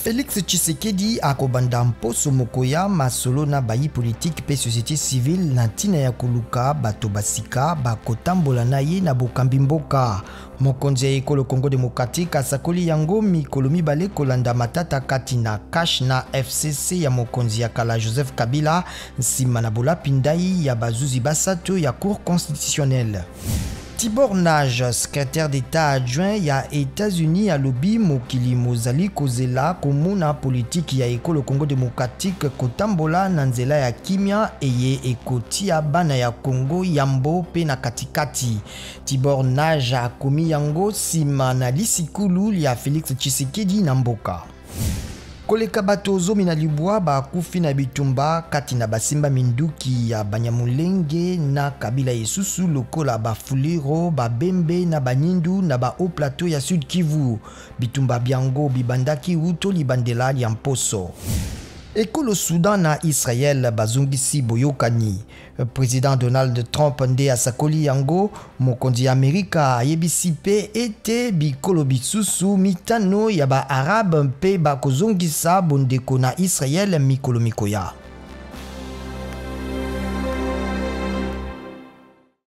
Félix Tshisekedi akobanda mposo mokoya masolo na bayi politique pe société civile na ntina ya koluka bato basika bakotambola na ye na bokambi mboka. Mokonzi ya ekolo Congo Démocratique asakoli yango mikolo mibale kolanda matata kati na cash na FCC ya mokonzi ya kala Joseph Kabila nsima na bolapi ndai ya bazuzi basato ya Cour constitutionnelle. Tibor Nage, secrétaire d'État adjoint ya États-Unis à lobby mokili mozali kozela komona politique ya ekolo Congo Démocratique kotambola na nzela ya kimia eye ekotia bana ya Congo yambo pe na katikati. Tibor Nage akomi yango sima na lisikulu ya Félix Tshisekedi na mboka. Koleka bato zomi na libwa bakufi na bitumba kati na basimba minduki ya Banyamulenge na Kabila Yesusu lokola bafuliro babembe na banyindu na ba haut plateau ya Sud Kivu. Bitumba biango bibandaki uto libandela ya mposo. Ekolo Soudan na Israël bazungisi boyokani. Président Donald Trump nde asakoli yango mokonzi Amerika ayebisi pe ete bikolo bisusu mitano ya ba Arab mpe bakozongisa bondeko na Israël mikolo mikoya.